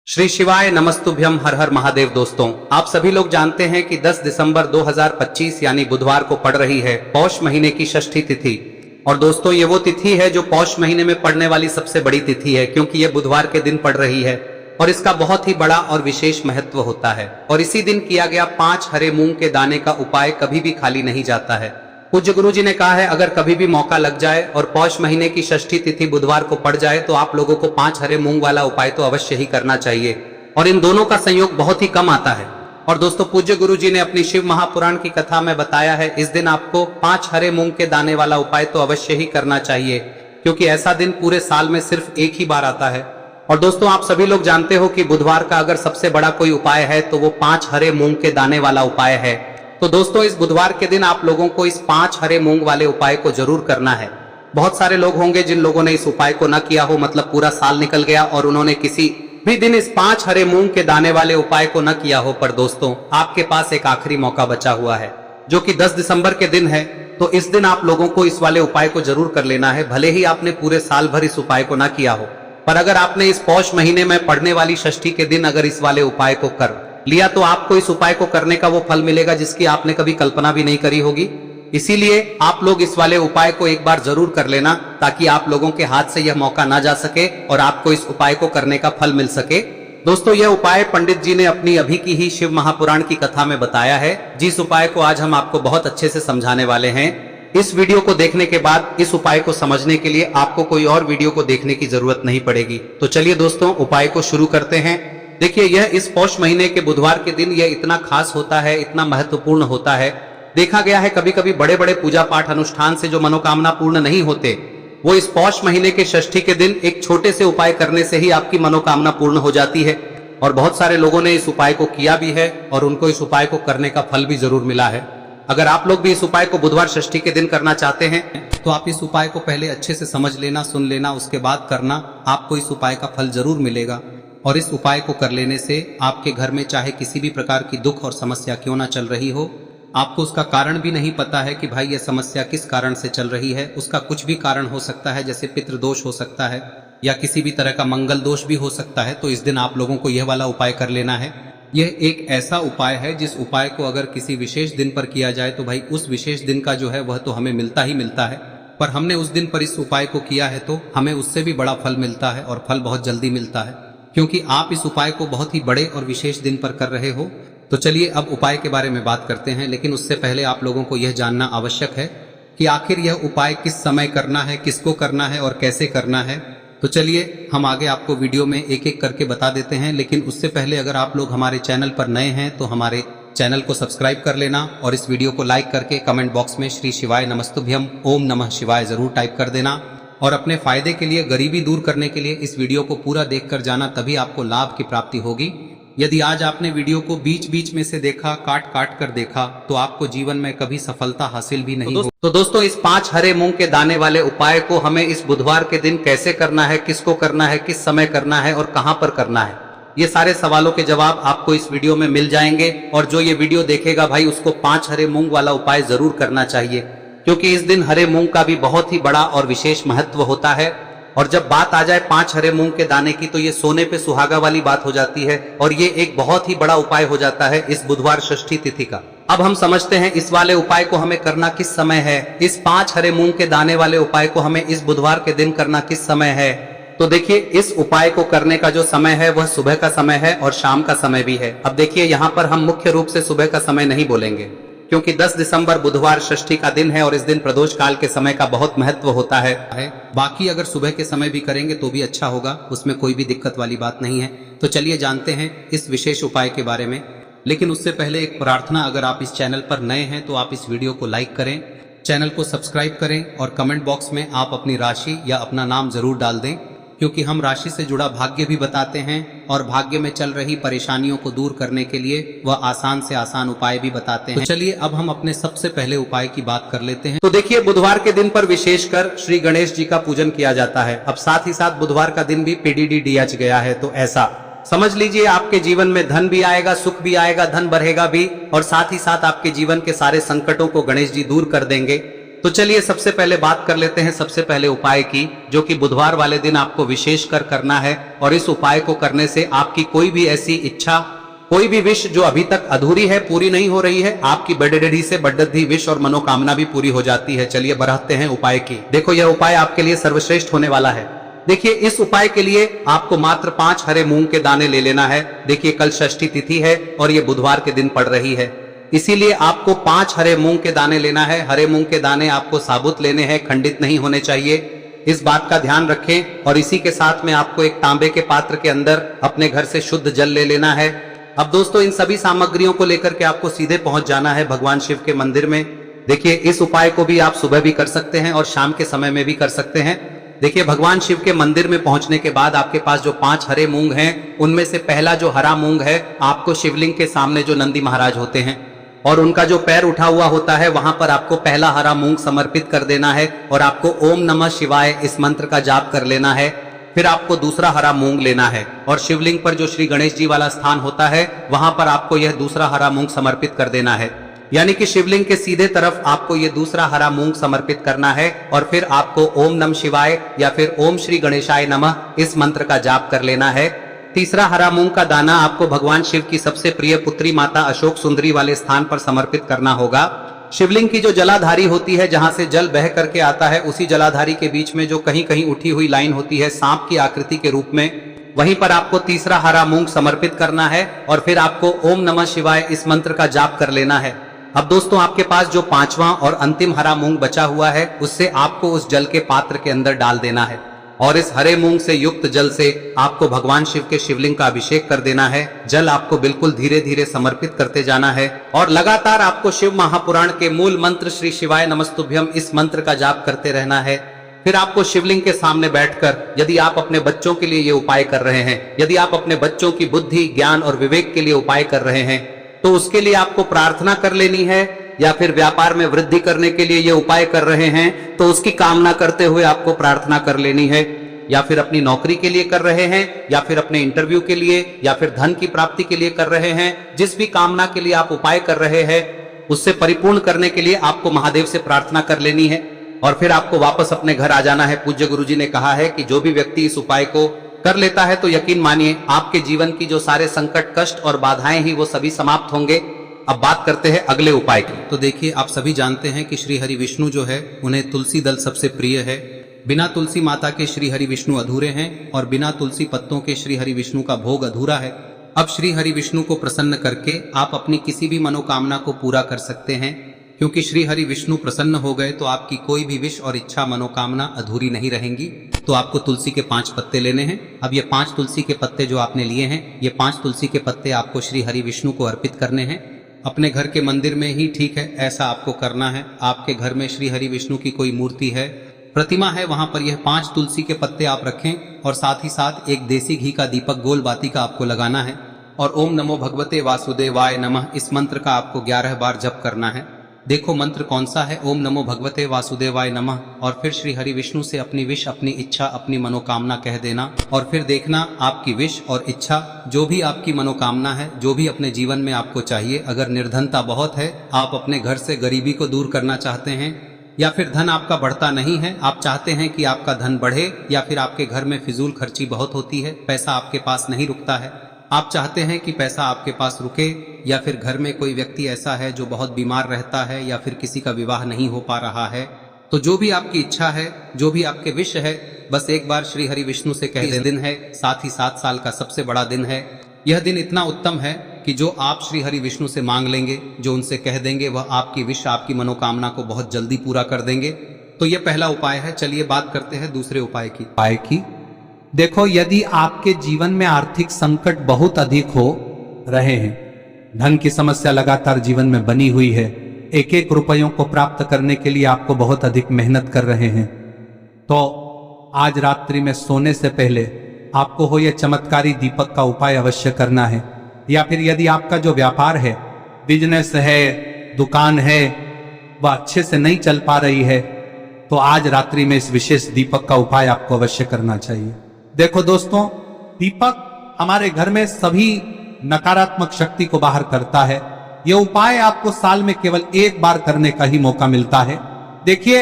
श्री शिवाय नमस्तुभ्यम हर हर महादेव। दोस्तों, आप सभी लोग जानते हैं कि 10 दिसंबर 2025 यानी बुधवार को पड़ रही है पौष महीने की षष्ठी तिथि। और दोस्तों, ये वो तिथि है जो पौष महीने में पड़ने वाली सबसे बड़ी तिथि है, क्योंकि ये बुधवार के दिन पड़ रही है और इसका बहुत ही बड़ा और विशेष महत्व होता है। और इसी दिन किया गया 5 हरे मूंग के दाने का उपाय कभी भी खाली नहीं जाता है। पूज्य गुरु जी ने कहा है, अगर कभी भी मौका लग जाए और पौष महीने की षष्ठी तिथि बुधवार को पड़ जाए तो आप लोगों को 5 हरे मूंग वाला उपाय तो अवश्य ही करना चाहिए। और इन दोनों का संयोग बहुत ही कम आता है। और दोस्तों, पूज्य गुरु जी ने अपनी शिव महापुराण की कथा में बताया है, इस दिन आपको 5 हरे मूंग के दाने वाला उपाय तो अवश्य ही करना चाहिए, क्योंकि ऐसा दिन पूरे साल में सिर्फ एक ही बार आता है। और दोस्तों, आप सभी लोग जानते हो कि बुधवार का अगर सबसे बड़ा कोई उपाय है तो वो 5 हरे मूंग के दाने वाला उपाय है। तो दोस्तों, इस बुधवार के दिन आप लोगों को इस 5 हरे मूंग वाले उपाय को जरूर करना है। बहुत सारे लोग होंगे जिन लोगों ने इस उपाय को न किया हो, मतलब पूरा साल निकल गया और उन्होंने किसी भी दिन इस 5 हरे मूंग के दाने वाले उपाय को न किया हो। पर दोस्तों, आपके पास एक आखिरी मौका बचा हुआ है, जो कि 10 दिसंबर के दिन है। तो इस दिन आप लोगों को इस वाले उपाय को जरूर कर लेना है, भले ही आपने पूरे साल भर इस उपाय को न किया हो। पर अगर आपने इस पौष महीने में पड़ने वाली षष्ठी के दिन अगर इस वाले उपाय को कर लिया तो आपको इस उपाय को करने का वो फल मिलेगा जिसकी आपने कभी कल्पना भी नहीं करी होगी। इसीलिए आप लोग इस वाले उपाय को एक बार जरूर कर लेना, ताकि आप लोगों के हाथ से यह मौका ना जा सके और आपको इस उपाय को करने का फल मिल सके। दोस्तों, यह उपाय पंडित जी ने अपनी अभी की ही शिव महापुराण की कथा में बताया है, जिस उपाय को आज हम आपको बहुत अच्छे से समझाने वाले हैं। इस वीडियो को देखने के बाद इस उपाय को समझने के लिए आपको कोई और वीडियो को देखने की जरूरत नहीं पड़ेगी। तो चलिए दोस्तों, उपाय को शुरू करते हैं। देखिए, यह इस पौष महीने के बुधवार के दिन यह इतना खास होता है, इतना महत्वपूर्ण होता है। देखा गया है कभी कभी बड़े बड़े पूजा पाठ अनुष्ठान से जो मनोकामना पूर्ण नहीं होते, वो इस पौष महीने के षष्ठी के दिन एक छोटे से उपाय करने से ही आपकी मनोकामना पूर्ण हो जाती है। और बहुत सारे लोगों ने इस उपाय को किया भी है और उनको इस उपाय को करने का फल भी जरूर मिला है। अगर आप लोग भी इस उपाय को बुधवार षष्ठी के दिन करना चाहते हैं तो आप इस उपाय को पहले अच्छे से समझ लेना, सुन लेना, उसके बाद करना। आपको इस उपाय का फल जरूर मिलेगा। और इस उपाय को कर लेने से आपके घर में चाहे किसी भी प्रकार की दुख और समस्या क्यों ना चल रही हो, आपको उसका कारण भी नहीं पता है कि भाई यह समस्या किस कारण से चल रही है। उसका कुछ भी कारण हो सकता है, जैसे पितृदोष हो सकता है या किसी भी तरह का मंगल दोष भी हो सकता है। तो इस दिन आप लोगों को यह वाला उपाय कर लेना है। यह एक ऐसा उपाय है जिस उपाय को अगर किसी विशेष दिन पर किया जाए तो भाई उस विशेष दिन का जो है वह तो हमें मिलता ही मिलता है। पर हमने उस दिन पर इस उपाय को किया है तो हमें उससे भी बड़ा फल मिलता है, और फल बहुत जल्दी मिलता है, क्योंकि आप इस उपाय को बहुत ही बड़े और विशेष दिन पर कर रहे हो। तो चलिए अब उपाय के बारे में बात करते हैं, लेकिन उससे पहले आप लोगों को यह जानना आवश्यक है कि आखिर यह उपाय किस समय करना है, किसको करना है और कैसे करना है। तो चलिए हम आगे आपको वीडियो में एक एक करके बता देते हैं। लेकिन उससे पहले अगर आप लोग हमारे चैनल पर नए हैं तो हमारे चैनल को सब्सक्राइब कर लेना और इस वीडियो को लाइक करके कमेंट बॉक्स में श्री शिवाय नमस्तुभ्यम ओम नमः शिवाय जरूर टाइप कर देना। और अपने फायदे के लिए, गरीबी दूर करने के लिए इस वीडियो को पूरा देखकर जाना, तभी आपको लाभ की प्राप्ति होगी। यदि आज आपने वीडियो को बीच बीच में से देखा, काट काट कर देखा, तो आपको जीवन में कभी सफलता हासिल भी नहीं होगी। तो दोस्तों, इस 5 हरे मूंग के दाने वाले उपाय को हमें इस बुधवार के दिन कैसे करना है, किसको करना है, किस समय करना है और कहां पर करना है, ये सारे सवालों के जवाब आपको इस वीडियो में मिल जाएंगे। और जो ये वीडियो देखेगा भाई, उसको 5 हरे मूंग वाला उपाय जरूर करना चाहिए, क्योंकि इस दिन हरे मूंग का भी बहुत ही बड़ा और विशेष महत्व होता है। और जब बात आ जाए 5 हरे मूंग के दाने की, तो ये सोने पे सुहागा वाली बात हो जाती है और ये एक बहुत ही बड़ा उपाय हो जाता है इस बुधवार षष्ठी तिथि का। अब हम समझते हैं इस वाले उपाय को हमें करना किस समय है। इस 5 हरे मूंग के दाने वाले उपाय को हमें इस बुधवार के दिन करना किस समय है। तो देखिए, इस उपाय को करने का जो समय है वह सुबह का समय है और शाम का समय भी है। अब देखिए, यहाँ पर हम मुख्य रूप से सुबह का समय नहीं बोलेंगे, क्योंकि 10 दिसंबर बुधवार षष्ठी का दिन है और इस दिन प्रदोष काल के समय का बहुत महत्व होता है। बाकी अगर सुबह के समय भी करेंगे तो भी अच्छा होगा, उसमें कोई भी दिक्कत वाली बात नहीं है। तो चलिए जानते हैं इस विशेष उपाय के बारे में। लेकिन उससे पहले एक प्रार्थना, अगर आप इस चैनल पर नए हैं तो आप इस वीडियो को लाइक करें, चैनल को सब्सक्राइब करें और कमेंट बॉक्स में आप अपनी राशि या अपना नाम जरूर डाल दें, क्योंकि हम राशि से जुड़ा भाग्य भी बताते हैं और भाग्य में चल रही परेशानियों को दूर करने के लिए वह आसान से आसान उपाय भी बताते हैं। तो चलिए अब हम अपने सबसे पहले उपाय की बात कर लेते हैं। तो देखिए, बुधवार के दिन पर विशेषकर श्री गणेश जी का पूजन किया जाता है। अब साथ ही साथ बुधवार का दिन भी PDD-DH गया है, तो ऐसा समझ लीजिए आपके जीवन में धन भी आएगा, सुख भी आएगा, धन बढ़ेगा भी, और साथ ही साथ आपके जीवन के सारे संकटों को गणेश जी दूर कर देंगे। तो चलिए सबसे पहले बात कर लेते हैं सबसे पहले उपाय की, जो कि बुधवार वाले दिन आपको विशेषकर करना है। और इस उपाय को करने से आपकी कोई भी ऐसी इच्छा, कोई भी विश जो अभी तक अधूरी है, पूरी नहीं हो रही है, आपकी बड़ेडी से बड्डधी विश और मनोकामना भी पूरी हो जाती है। चलिए बढ़ाते हैं उपाय की। देखो यह उपाय आपके लिए सर्वश्रेष्ठ होने वाला है। देखिए इस उपाय के लिए आपको मात्र 5 हरे मूंग के दाने ले लेना है। देखिए कल षष्ठी तिथि है और ये बुधवार के दिन पड़ रही है, इसीलिए आपको 5 हरे मूंग के दाने लेना है। हरे मूंग के दाने आपको साबुत लेने हैं, खंडित नहीं होने चाहिए, इस बात का ध्यान रखें। और इसी के साथ में आपको एक तांबे के पात्र के अंदर अपने घर से शुद्ध जल ले लेना है। अब दोस्तों इन सभी सामग्रियों को लेकर के आपको सीधे पहुंच जाना है भगवान शिव के मंदिर में। देखिए इस उपाय को भी आप सुबह भी कर सकते हैं और शाम के समय में भी कर सकते हैं। देखिए भगवान शिव के मंदिर में पहुंचने के बाद आपके पास जो 5 हरे मूंग हैं, उनमें से पहला जो हरा मूंग है, आपको शिवलिंग के सामने जो नंदी महाराज होते हैं और उनका जो पैर उठा हुआ होता है, वहां पर आपको पहला हरा मूंग समर्पित कर देना है और आपको ओम नमः शिवाय इस मंत्र का जाप कर लेना है। फिर आपको दूसरा हरा मूंग लेना है और शिवलिंग पर जो श्री गणेश जी वाला स्थान होता है, वहां पर आपको यह दूसरा हरा मूंग समर्पित कर देना है। यानी कि शिवलिंग के सीधे तरफ आपको ये दूसरा हरा मूंग समर्पित करना है और फिर आपको ओम नमः शिवाय या फिर ओम श्री गणेशाय नमः इस मंत्र का जाप कर लेना है। तीसरा हरा मूंग का दाना आपको भगवान शिव की सबसे प्रिय पुत्री माता अशोक सुंदरी वाले स्थान पर समर्पित करना होगा। शिवलिंग की जो जलाधारी होती है, जहां से जल बह करके आता है, उसी जलाधारी के बीच में जो कहीं कहीं उठी हुई लाइन होती है सांप की आकृति के रूप में, वहीं पर आपको तीसरा हरा मूंग समर्पित करना है और फिर आपको ओम नमः शिवाय इस मंत्र का जाप कर लेना है। अब दोस्तों आपके पास जो 5वां और अंतिम हरा मूंग बचा हुआ है, उससे आपको उस जल के पात्र के अंदर डाल देना है और इस हरे मूंग से युक्त जल से आपको भगवान शिव के शिवलिंग का अभिषेक कर देना है। जल आपको बिल्कुल धीरे धीरे समर्पित करते जाना है और लगातार आपको शिव महापुराण के मूल मंत्र श्री शिवाय नमस्तुभ्यम इस मंत्र का जाप करते रहना है। फिर आपको शिवलिंग के सामने बैठकर, यदि आप अपने बच्चों के लिए ये उपाय कर रहे हैं, यदि आप अपने बच्चों की बुद्धि, ज्ञान और विवेक के लिए उपाय कर रहे हैं, तो उसके लिए आपको प्रार्थना कर लेनी है। या फिर व्यापार में वृद्धि करने के लिए ये उपाय कर रहे हैं, तो उसकी कामना करते हुए आपको प्रार्थना कर लेनी है। या फिर अपनी नौकरी के लिए कर रहे हैं, या फिर अपने इंटरव्यू के लिए, या फिर धन की प्राप्ति के लिए कर रहे हैं, जिस भी कामना के लिए आप उपाय कर रहे हैं, उससे परिपूर्ण करने के लिए आपको महादेव से प्रार्थना कर लेनी है और फिर आपको वापस अपने घर आ जाना है। पूज्य गुरुजी ने कहा है कि जो भी व्यक्ति इस उपाय को कर लेता है, तो यकीन मानिए आपके जीवन की जो सारे संकट, कष्ट और बाधाएं ही वो सभी समाप्त होंगे। अब बात करते हैं अगले उपाय की। तो देखिए आप सभी जानते हैं कि श्री हरि विष्णु जो है, उन्हें तुलसी दल सबसे प्रिय है। बिना तुलसी माता के श्री हरि विष्णु अधूरे हैं और बिना तुलसी पत्तों के श्री हरि विष्णु का भोग अधूरा है। अब श्री हरि विष्णु को प्रसन्न करके आप अपनी किसी भी मनोकामना को पूरा कर सकते हैं, क्योंकि श्री हरि विष्णु प्रसन्न हो गए तो आपकी कोई भी विश और इच्छा, मनोकामना अधूरी नहीं रहेंगी। तो आपको तुलसी के 5 पत्ते लेने हैं। अब ये 5 तुलसी के पत्ते जो आपने लिए हैं, ये 5 तुलसी के पत्ते आपको श्री हरि विष्णु को अर्पित करने हैं। अपने घर के मंदिर में ही ठीक है, ऐसा आपको करना है। आपके घर में श्री हरि विष्णु की कोई मूर्ति है, प्रतिमा है, वहां पर यह 5 तुलसी के पत्ते आप रखें और साथ ही साथ एक देसी घी का दीपक गोल बाती का आपको लगाना है और ओम नमो भगवते वासुदेवाय नमः इस मंत्र का आपको 11 बार जप करना है। देखो मंत्र कौन सा है, ओम नमो भगवते वासुदेवाय नमः, और फिर श्री हरि विष्णु से अपनी विश, अपनी इच्छा, अपनी मनोकामना कह देना और फिर देखना आपकी विश और इच्छा, जो भी आपकी मनोकामना है, जो भी अपने जीवन में आपको चाहिए। अगर निर्धनता बहुत है, आप अपने घर से गरीबी को दूर करना चाहते हैं, या फिर धन आपका बढ़ता नहीं है, आप चाहते हैं कि आपका धन बढ़े, या फिर आपके घर में फिजूल खर्ची बहुत होती है, पैसा आपके पास नहीं रुकता है, आप चाहते हैं कि पैसा आपके पास रुके, या फिर घर में कोई व्यक्ति ऐसा है जो बहुत बीमार रहता है, या फिर किसी का विवाह नहीं हो पा रहा है, तो जो भी आपकी इच्छा है, जो भी आपके विश है, बस एक बार श्री हरि विष्णु से कह दें। दिन है, साथ ही 7 साल का सबसे बड़ा दिन है। यह दिन इतना उत्तम है कि जो आप श्री हरि विष्णु से मांग लेंगे, जो उनसे कह देंगे, वह आपकी विश, आपकी मनोकामना को बहुत जल्दी पूरा कर देंगे। तो यह पहला उपाय है। चलिए बात करते हैं दूसरे उपाय की। देखो, यदि आपके जीवन में आर्थिक संकट बहुत अधिक हो रहे हैं, धन की समस्या लगातार जीवन में बनी हुई है, एक एक रुपयों को प्राप्त करने के लिए आपको बहुत अधिक मेहनत कर रहे हैं, तो आज रात्रि में सोने से पहले आपको हो यह चमत्कारी दीपक का उपाय अवश्य करना है। या फिर यदि आपका जो व्यापार है, बिजनेस है, दुकान है, वह अच्छे से नहीं चल पा रही है, तो आज रात्रि में इस विशेष दीपक का उपाय आपको अवश्य करना चाहिए। देखो दोस्तों, दीपक हमारे घर में सभी नकारात्मक शक्ति को बाहर करता है। यह उपाय आपको साल में केवल 1 बार करने का ही मौका मिलता है। देखिए,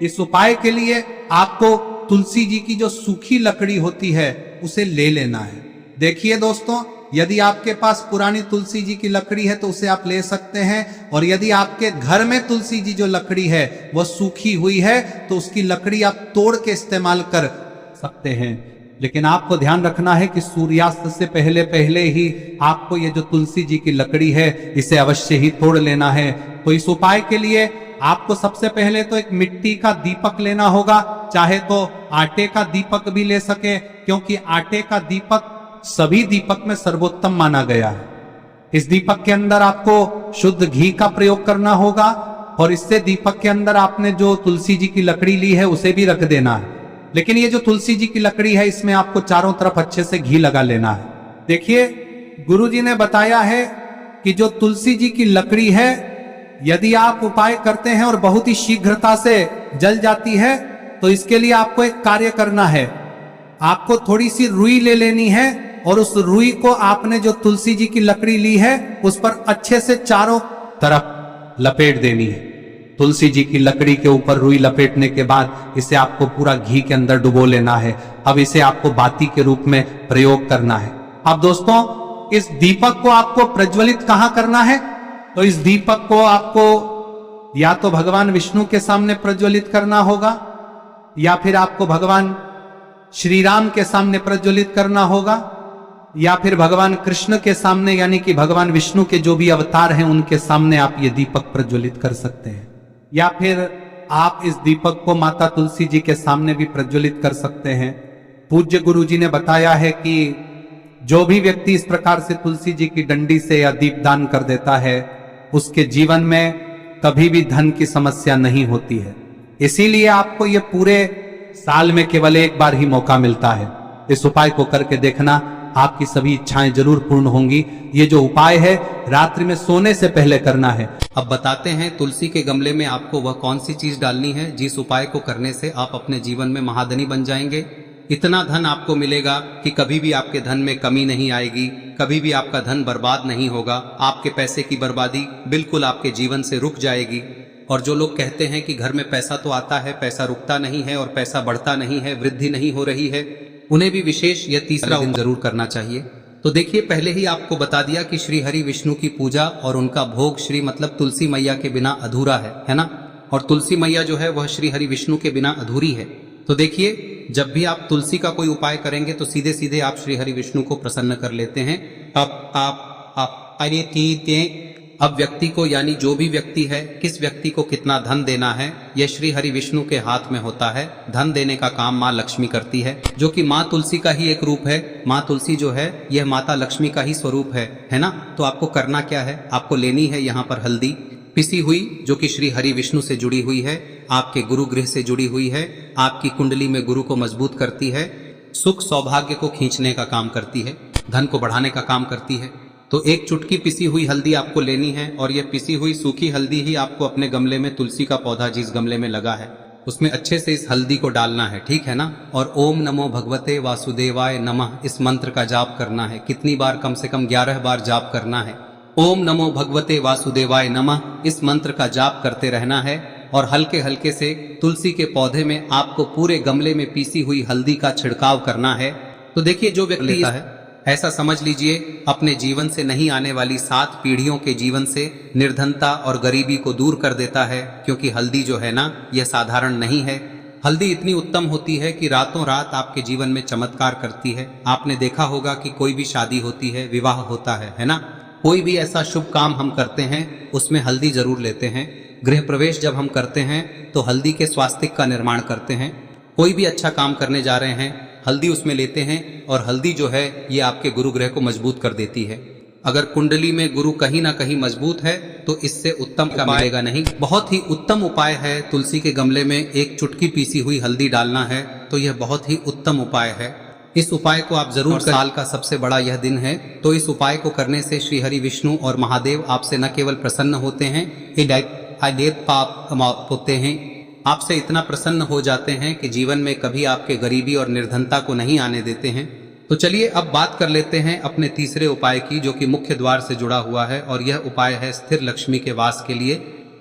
इस उपाय के लिए आपको तुलसी जी की जो सूखी लकड़ी होती है उसे ले लेना है। देखिए दोस्तों, यदि आपके पास पुरानी तुलसी जी की लकड़ी है तो उसे आप ले सकते हैं, और यदि आपके घर में तुलसी जी जो लकड़ी है वह सूखी हुई है तो उसकी लकड़ी आप तोड़ के इस्तेमाल कर सकते हैं। लेकिन आपको ध्यान रखना है कि सूर्यास्त से पहले पहले ही आपको ये जो तुलसी जी की लकड़ी है इसे अवश्य ही तोड़ लेना है। तो इस उपाय के लिए आपको सबसे पहले तो एक मिट्टी का दीपक लेना होगा, चाहे तो आटे का दीपक भी ले सके, क्योंकि आटे का दीपक सभी दीपक में सर्वोत्तम माना गया है। इस दीपक के अंदर आपको शुद्ध घी का प्रयोग करना होगा, और इससे दीपक के अंदर आपने जो तुलसी जी की लकड़ी ली है उसे भी रख देना है। लेकिन ये जो तुलसी जी की लकड़ी है इसमें आपको चारों तरफ अच्छे से घी लगा लेना है। देखिए, गुरु जी ने बताया है कि जो तुलसी जी की लकड़ी है यदि आप उपाय करते हैं और बहुत ही शीघ्रता से जल जाती है तो इसके लिए आपको एक कार्य करना है। आपको थोड़ी सी रुई ले लेनी है और उस रुई को आपने जो तुलसी जी की लकड़ी ली है उस पर अच्छे से चारों तरफ लपेट देनी है। तुलसी जी की लकड़ी के ऊपर रुई लपेटने के बाद इसे आपको पूरा घी के अंदर डुबो लेना है। अब इसे आपको बाती के रूप में प्रयोग करना है। अब दोस्तों, इस दीपक को आपको प्रज्वलित कहां करना है? तो इस दीपक को आपको या तो भगवान विष्णु के सामने प्रज्वलित करना होगा, या फिर आपको भगवान श्री राम के सामने प्रज्वलित करना होगा, या फिर भगवान कृष्ण के सामने, यानी कि भगवान विष्णु के जो भी अवतार हैं उनके सामने आप ये दीपक प्रज्वलित कर सकते हैं। या फिर आप इस दीपक को माता तुलसी जी के सामने भी प्रज्वलित कर सकते हैं। पूज्य गुरु जी ने बताया है कि जो भी व्यक्ति इस प्रकार से तुलसी जी की डंडी से या दीपदान कर देता है उसके जीवन में कभी भी धन की समस्या नहीं होती है। इसीलिए आपको ये पूरे साल में केवल एक बार ही मौका मिलता है। इस उपाय को करके देखना, आपकी सभी इच्छाएं जरूर पूर्ण होंगी। ये जो उपाय है रात्रि में सोने से पहले करना है। अब बताते हैं तुलसी के गमले में आपको वह कौन सी चीज डालनी है जिस उपाय को करने से आप अपने जीवन में महाधनी बन जाएंगे। इतना धन आपको मिलेगा कि कभी भी आपके धन में कमी नहीं आएगी, कभी भी आपका धन बर्बाद नहीं होगा। आपके पैसे की बर्बादी बिल्कुल आपके जीवन से रुक जाएगी। और जो लोग कहते हैं कि घर में पैसा तो आता है, पैसा रुकता नहीं है और पैसा बढ़ता नहीं है, वृद्धि नहीं हो रही है, उन्हें भी विशेष यह तीसरा दिन जरूर करना चाहिए। तो देखिए, पहले ही आपको बता दिया कि श्री हरि विष्णु की पूजा और उनका भोग श्री मतलब तुलसी मैया के बिना अधूरा है ना। और तुलसी मैया जो है वह श्री हरि विष्णु के बिना अधूरी है। तो देखिए, जब भी आप तुलसी का कोई उपाय करेंगे तो सीधे सीधे आप श्री हरि विष्णु को प्रसन्न कर लेते हैं। अब व्यक्ति को, यानी जो भी व्यक्ति है, किस व्यक्ति को कितना धन देना है यह श्री हरि विष्णु के हाथ में होता है। धन देने का काम माँ लक्ष्मी करती है, जो कि माँ तुलसी का ही एक रूप है। माँ तुलसी जो है यह माता लक्ष्मी का ही स्वरूप है ना। तो आपको करना क्या है, आपको लेनी है यहाँ पर हल्दी पिसी हुई, जो कि श्री हरि विष्णु से जुड़ी हुई है, आपके गुरु गृह से जुड़ी हुई है, आपकी कुंडली में गुरु को मजबूत करती है, सुख सौभाग्य को खींचने का काम करती है, धन को बढ़ाने का काम करती है। तो एक चुटकी पिसी हुई हल्दी आपको लेनी है, और यह पिसी हुई सूखी हल्दी ही आपको अपने गमले में, तुलसी का पौधा जिस गमले में लगा है उसमें अच्छे से इस हल्दी को डालना है, ठीक है ना। और ओम नमो भगवते वासुदेवाय नमः इस मंत्र का जाप करना है। कितनी बार? कम से कम 11 बार जाप करना है। ओम नमो भगवते वासुदेवाय नमः इस मंत्र का जाप करते रहना है, और हल्के हल्के से तुलसी के पौधे में आपको पूरे गमले में पीसी हुई हल्दी का छिड़काव करना है। तो देखिए, जो व्यक्ति लेता है, ऐसा समझ लीजिए अपने जीवन से नहीं आने वाली 7 पीढ़ियों के जीवन से निर्धनता और गरीबी को दूर कर देता है। क्योंकि हल्दी जो है ना, यह साधारण नहीं है। हल्दी इतनी उत्तम होती है कि रातों रात आपके जीवन में चमत्कार करती है। आपने देखा होगा कि कोई भी शादी होती है, विवाह होता है ना, कोई भी ऐसा शुभ काम हम करते हैं उसमें हल्दी जरूर लेते हैं। गृह प्रवेश जब हम करते हैं तो हल्दी के स्वास्तिक का निर्माण करते हैं। कोई भी अच्छा काम करने जा रहे हैं, हल्दी उसमें लेते हैं, और हल्दी जो है ये आपके गुरु ग्रह को मजबूत कर देती है। अगर कुंडली में गुरु कहीं ना कहीं मजबूत है तो इससे उत्तम का मिलेगा नहीं। बहुत ही उत्तम उपाय है, तुलसी के गमले में एक चुटकी पीसी हुई हल्दी डालना है, तो यह बहुत ही उत्तम उपाय है। इस उपाय को आप जरूर, साल का सबसे बड़ा यह दिन है, तो इस उपाय को करने से श्री हरि विष्णु और महादेव आपसे न केवल प्रसन्न होते हैं, पाप होते हैं, आपसे इतना प्रसन्न हो जाते हैं कि जीवन में कभी आपके गरीबी और निर्धनता को नहीं आने देते हैं। तो चलिए अब बात कर लेते हैं अपने तीसरे उपाय की, जो कि मुख्य द्वार से जुड़ा हुआ है, और यह उपाय है स्थिर लक्ष्मी के वास के लिए।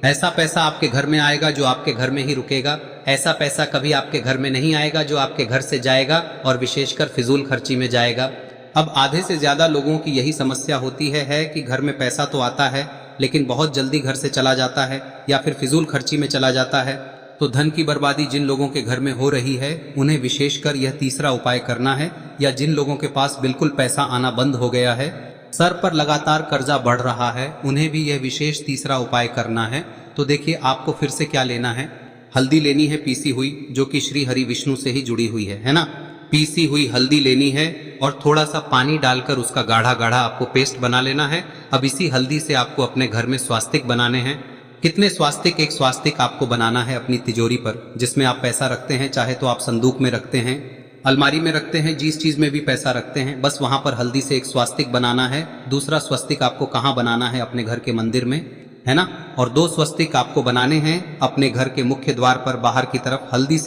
ऐसा पैसा आपके घर में आएगा जो आपके घर में ही रुकेगा। ऐसा पैसा कभी आपके घर में नहीं आएगा जो आपके घर से जाएगा और विशेषकर फिजूल खर्ची में जाएगा। अब आधे से ज्यादा लोगों की यही समस्या होती है कि घर में पैसा तो आता है लेकिन बहुत जल्दी घर से चला जाता है या फिर फिजूल खर्ची में चला जाता है। तो धन की बर्बादी जिन लोगों के घर में हो रही है उन्हें विशेषकर यह तीसरा उपाय करना है, या जिन लोगों के पास बिल्कुल पैसा आना बंद हो गया है, सर पर लगातार कर्जा बढ़ रहा है, उन्हें भी यह विशेष तीसरा उपाय करना है। तो देखिए आपको फिर से क्या लेना है। हल्दी लेनी है पीसी हुई, जो कि श्री हरि विष्णु से ही जुड़ी हुई है ना। पीसी हुई हल्दी लेनी है और थोड़ा सा पानी डालकर उसका गाढ़ा गाढ़ा आपको पेस्ट बना लेना है। अब इसी हल्दी से आपको अपने घर में स्वास्तिक बनाने हैं। कितने स्वास्तिक? एक स्वास्तिक आपको बनाना है अपनी तिजोरी पर, जिसमें आप पैसा रखते हैं। चाहे तो आप संदूक में रखते हैं, अलमारी में रखते हैं, जिस चीज में भी पैसा रखते हैं, बस वहां पर हल्दी से एक स्वास्तिक बनाना है। दूसरा स्वस्तिक आपको कहाँ बनाना है? अपने घर के मंदिर में, है ना। और 2 स्वस्तिक आपको बनाने हैं अपने घर के मुख्य द्वार पर बाहर की तरफ। हल्दी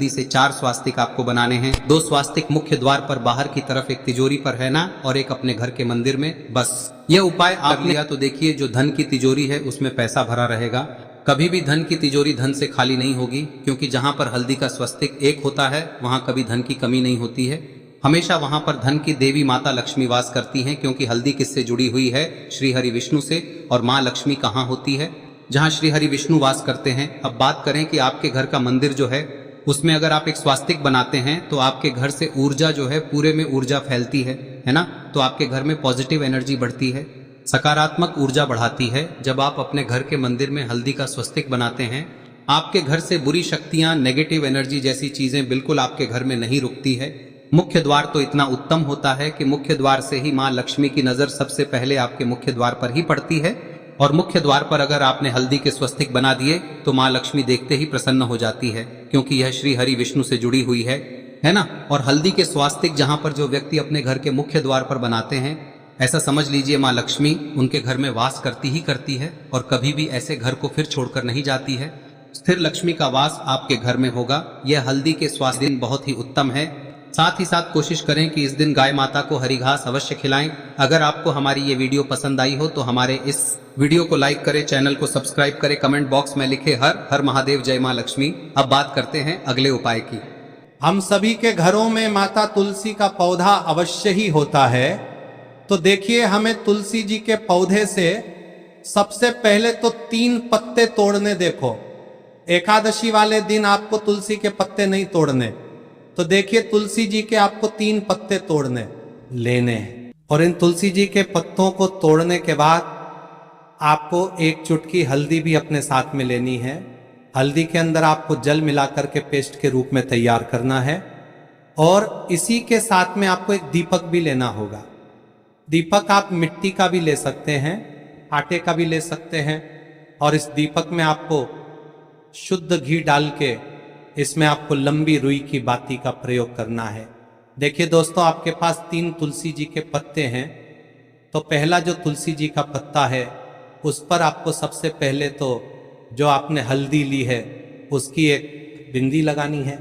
से 4 स्वास्तिक आपको बनाने हैं। 2 स्वास्तिक मुख्य द्वार पर बाहर की तरफ, एक तिजोरी पर, है ना, और एक अपने घर के मंदिर में। बस यह उपाय आप लिया तो देखिए जो धन की तिजोरी है उसमें पैसा भरा रहेगा। कभी भी धन की तिजोरी धन से खाली नहीं होगी, क्योंकि जहां पर हल्दी का स्वस्तिक एक होता है वहां कभी धन की कमी नहीं होती है। हमेशा वहां पर धन की देवी माता लक्ष्मी वास करती हैं, क्योंकि हल्दी किससे जुड़ी हुई है? श्री हरि विष्णु से। और माँ लक्ष्मी कहाँ होती है? जहाँ श्री हरि विष्णु वास करते हैं। अब बात करें कि आपके घर का मंदिर जो है उसमें अगर आप एक स्वास्तिक बनाते हैं तो आपके घर से ऊर्जा जो है, पूरे में ऊर्जा फैलती है ना। तो आपके घर में पॉजिटिव एनर्जी बढ़ती है, सकारात्मक ऊर्जा बढ़ाती है। जब आप अपने घर के मंदिर में हल्दी का स्वस्तिक बनाते हैं, आपके घर से बुरी शक्तियां, नेगेटिव एनर्जी जैसी चीजें बिल्कुल आपके घर में नहीं रुकती है। मुख्य द्वार तो इतना उत्तम होता है कि मुख्य द्वार से ही माँ लक्ष्मी की नजर सबसे पहले आपके मुख्य द्वार पर ही पड़ती है। और मुख्य द्वार पर अगर आपने हल्दी के स्वस्तिक बना दिए तो माँ लक्ष्मी देखते ही प्रसन्न हो जाती है, क्योंकि यह श्री हरि विष्णु से जुड़ी हुई है ना। और हल्दी के स्वास्तिक जहां पर जो व्यक्ति अपने घर के मुख्य द्वार पर बनाते हैं, ऐसा समझ लीजिए माँ लक्ष्मी उनके घर में वास करती ही करती है और कभी भी ऐसे घर को फिर छोड़कर नहीं जाती है। स्थिर लक्ष्मी का वास आपके घर में होगा। यह हल्दी के स्वास्थ्य दिन बहुत ही उत्तम है। साथ ही साथ कोशिश करें कि इस दिन गाय माता को हरी घास अवश्य खिलाएं। अगर आपको हमारी ये वीडियो पसंद आई हो तो हमारे इस वीडियो को लाइक करें, चैनल को सब्सक्राइब करें, कमेंट बॉक्स में लिखे हर हर महादेव, जय माँ लक्ष्मी। अब बात करते हैं अगले उपाय की। हम सभी के घरों में माता तुलसी का पौधा अवश्य ही होता है। तो देखिए हमें तुलसी जी के पौधे से सबसे पहले तो 3 पत्ते तोड़ने। देखो एकादशी वाले दिन आपको तुलसी के पत्ते नहीं तोड़ने। तो देखिए तुलसी जी के आपको 3 पत्ते तोड़ने लेने हैं। और इन तुलसी जी के पत्तों को तोड़ने के बाद आपको 1 चुटकी हल्दी भी अपने साथ में लेनी है। हल्दी के अंदर आपको जल मिलाकर के पेस्ट के रूप में तैयार करना है। और इसी के साथ में आपको एक दीपक भी लेना होगा। दीपक आप मिट्टी का भी ले सकते हैं, आटे का भी ले सकते हैं। और इस दीपक में आपको शुद्ध घी डाल के इसमें आपको लंबी रुई की बाती का प्रयोग करना है। देखिए दोस्तों, आपके पास 3 तुलसी जी के पत्ते हैं। तो पहला जो तुलसी जी का पत्ता है उस पर आपको सबसे पहले तो जो आपने हल्दी ली है उसकी एक बिंदी लगानी है।